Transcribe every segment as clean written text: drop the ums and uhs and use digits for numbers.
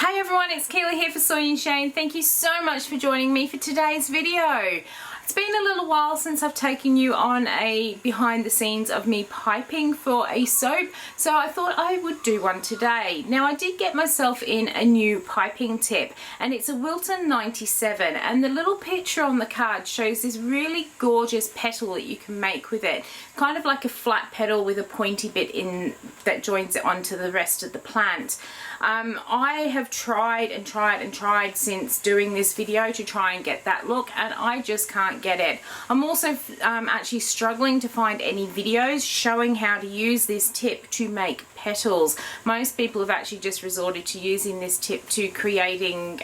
Hey everyone, it's Keely here for Soy and Shea, and thank you so much for joining me for today's video. It's been a little while since I've taken you on a behind the scenes of me piping for a soap, so I thought I would do one today. Now I did get myself in a new piping tip, and it's a Wilton 97, and the little picture on the card shows this really gorgeous petal that you can make with it. Kind of like a flat petal with a pointy bit in that joins it onto the rest of the plant. I have tried and tried since doing this video to try and get that look, and I just can't get it. I'm also actually struggling to find any videos showing how to use this tip to make petals. Most people have actually just resorted to using this tip to creating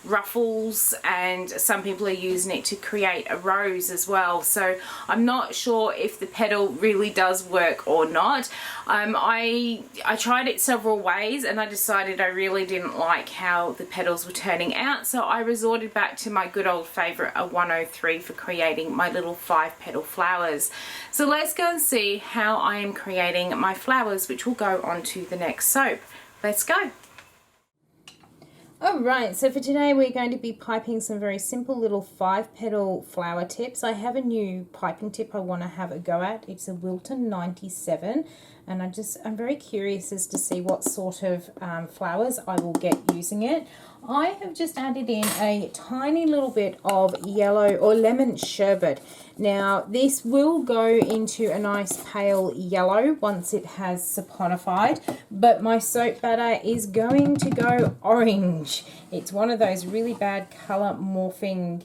ruffles, and some people are using it to create a rose as well, so I'm not sure if the petal really does work or not. I tried it several ways and I decided I really didn't like how the petals were turning out, so I resorted back to my good old favorite, a 103, for creating my little 5-petal flowers. So let's go and see how I am creating my flowers, which will go onto the next soap. Let's go. Alright, so for today we're going to be piping some very simple little 5-petal flower tips. I have a new piping tip I want to have a go at. It's a Wilton 97, and I'm very curious as to see what sort of flowers I will get using it. I have just added in a tiny little bit of yellow or lemon sherbet. Now this will go into a nice pale yellow once it has saponified, but my soap batter is going to go orange. It's one of those really bad color morphing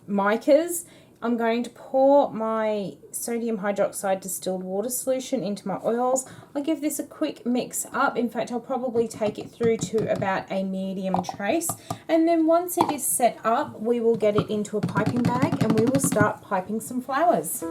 micas. I'm going to pour my sodium hydroxide distilled water solution into my oils. I'll give this a quick mix up. In fact, I'll probably take it through to about a medium trace. And then once it is set up, we will get it into a piping bag and we will start piping some flowers.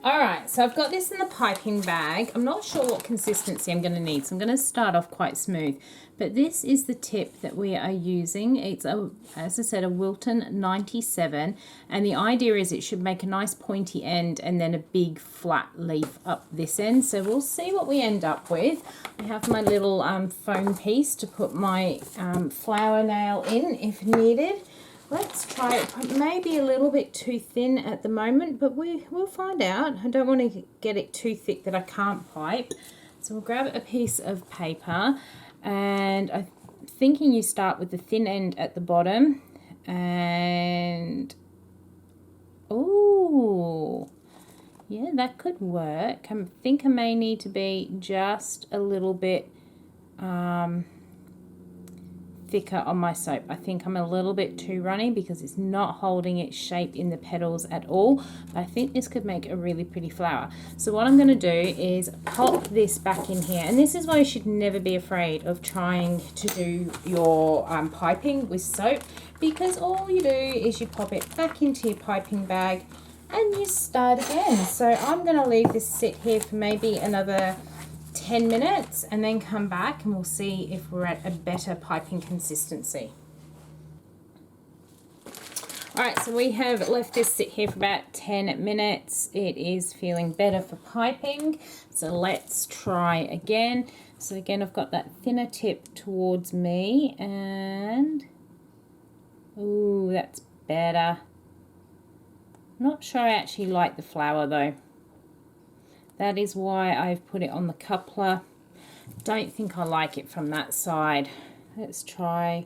Alright, so I've got this in the piping bag. I'm not sure what consistency I'm going to need, so I'm going to start off quite smooth. But this is the tip that we are using. It's, as I said, a Wilton 97, and the idea is it should make a nice pointy end and then a big flat leaf up this end. So we'll see what we end up with. I have my little foam piece to put my flower nail in if needed. Let's try it. It may be a little bit too thin at the moment, but we'll find out. I don't want to get it too thick that I can't pipe. So we'll grab a piece of paper, and I'm thinking you start with the thin end at the bottom, and oh, yeah, that could work. I think I may need to be just a little bit thicker on my soap. I think I'm a little bit too runny because it's not holding its shape in the petals at all, but I think this could make a really pretty flower. So what I'm going to do is pop this back in here, and this is why you should never be afraid of trying to do your piping with soap, because all you do is you pop it back into your piping bag and you start again. So I'm going to leave this sit here for maybe another 10 minutes and then come back and we'll see if we're at a better piping consistency. Alright, so we have left this sit here for about 10 minutes. It is feeling better for piping, so let's try again. So again, I've got that thinner tip towards me, and ooh, that's better. Not sure I actually like the flower though. That is why I've put it on the coupler. Don't think I like it from that side. Let's try.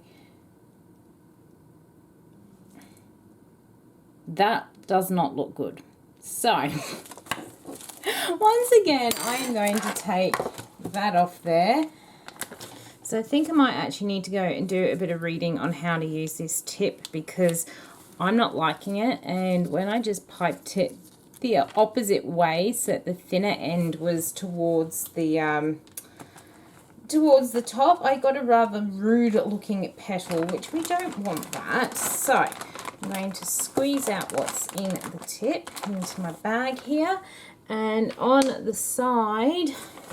That does not look good. So, once again, I am going to take that off there. So I think I might actually need to go and do a bit of reading on how to use this tip, because I'm not liking it, and when I just piped it the opposite way, so that the thinner end was towards the top, I got a rather rude looking petal, which we don't want that. So I'm going to squeeze out what's in the tip into my bag here, and on the side,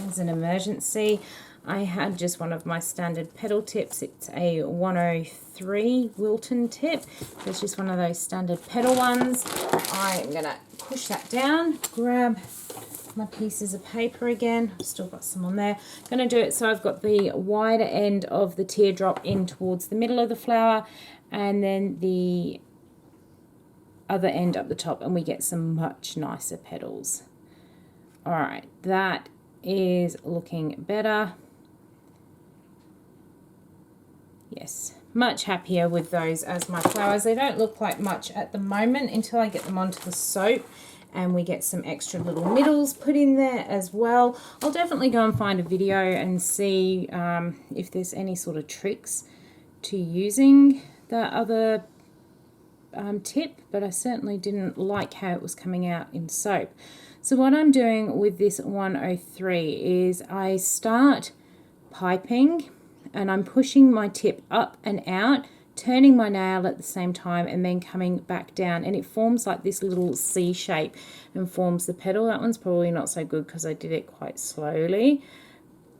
as an emergency, I had just one of my standard petal tips. It's a 103 Wilton tip. So it's just one of those standard petal ones. I'm going to push that down, grab my pieces of paper again. I've still got some on there. I'm going to do it so I've got the wider end of the teardrop in towards the middle of the flower, and then the other end up the top, and we get some much nicer petals. All right, that is looking better. Yes, much happier with those as my flowers. They don't look like much at the moment until I get them onto the soap and we get some extra little middles put in there as well. I'll definitely go and find a video and see if there's any sort of tricks to using the other tip, but I certainly didn't like how it was coming out in soap. So what I'm doing with this 103 is I start piping and I'm pushing my tip up and out, turning my nail at the same time, and then coming back down, and it forms like this little C shape and forms the petal. That one's probably not so good because I did it quite slowly,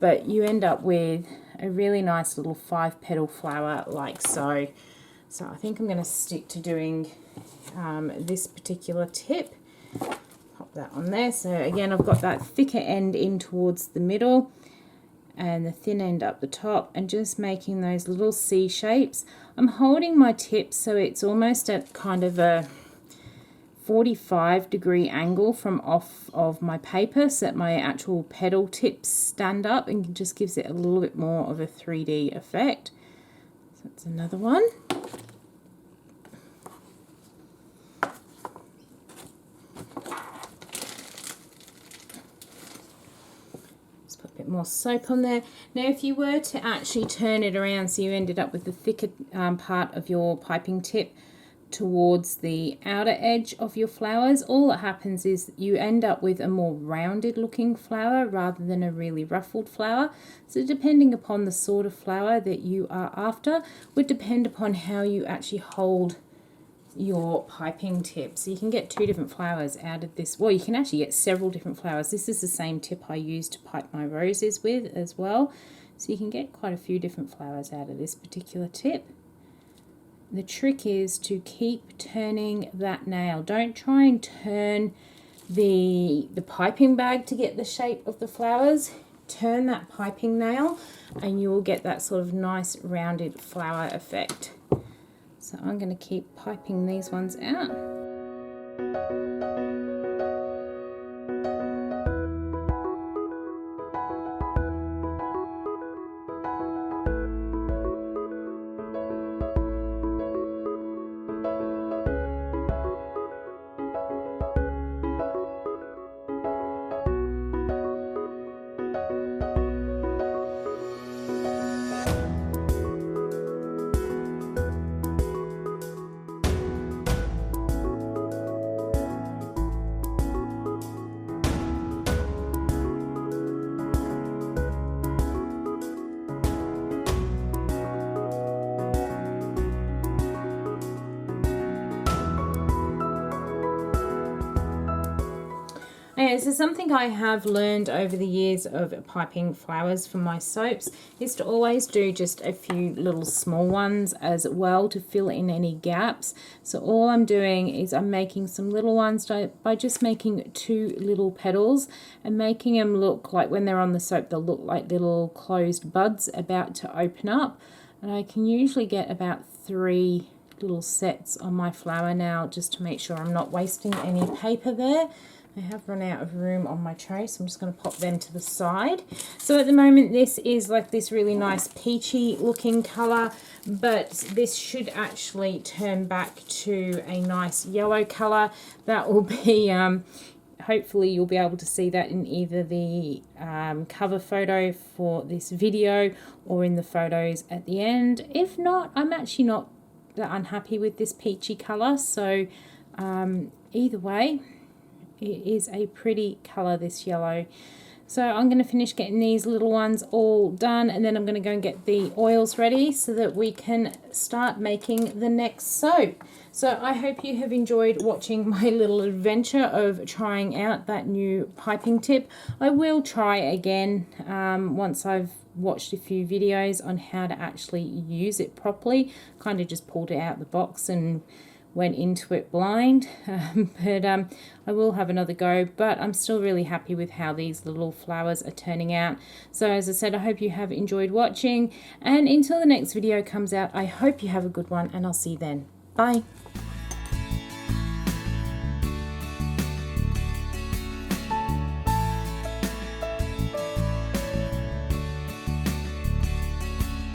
but you end up with a really nice little 5-petal flower like so. So I think I'm going to stick to doing this particular tip. Pop that on there. So again, I've got that thicker end in towards the middle and the thin end up the top, and just making those little C shapes. I'm holding my tip so it's almost at kind of a 45-degree angle from off of my paper, so that my actual petal tips stand up, and just gives it a little bit more of a 3D effect. So that's another one. More soap on there. Now if you were to actually turn it around so you ended up with the thicker part of your piping tip towards the outer edge of your flowers, all that happens is you end up with a more rounded looking flower rather than a really ruffled flower. So depending upon the sort of flower that you are after would depend upon how you actually hold your piping tip. So you can get 2 different flowers out of this. Well, you can actually get several different flowers. This is the same tip I use to pipe my roses with as well. So you can get quite a few different flowers out of this particular tip. The trick is to keep turning that nail. Don't try and turn the piping bag to get the shape of the flowers. Turn that piping nail and you will get that sort of nice rounded flower effect. So I'm going to keep piping these ones out. So something I have learned over the years of piping flowers for my soaps is to always do just a few little small ones as well to fill in any gaps. So all I'm doing is I'm making some little ones by just making 2 little petals and making them look like, when they're on the soap, they'll look like little closed buds about to open up. And I can usually get about 3 little sets on my flower now, just to make sure I'm not wasting any paper there. I have run out of room on my tray, so I'm just going to pop them to the side. So at the moment this is like this really nice peachy looking colour, but this should actually turn back to a nice yellow colour. That will be, hopefully you'll be able to see that in either the cover photo for this video or in the photos at the end. If not, I'm actually not that unhappy with this peachy colour, so either way, it is a pretty colour, this yellow. So I'm going to finish getting these little ones all done, and then I'm going to go and get the oils ready so that we can start making the next soap. So I hope you have enjoyed watching my little adventure of trying out that new piping tip. I will try again once I've watched a few videos on how to actually use it properly. Kind of just pulled it out the box and went into it blind, but I will have another go. But I'm still really happy with how these little flowers are turning out. So as I said, I hope you have enjoyed watching, and until the next video comes out, I hope you have a good one, and I'll see you then. Bye.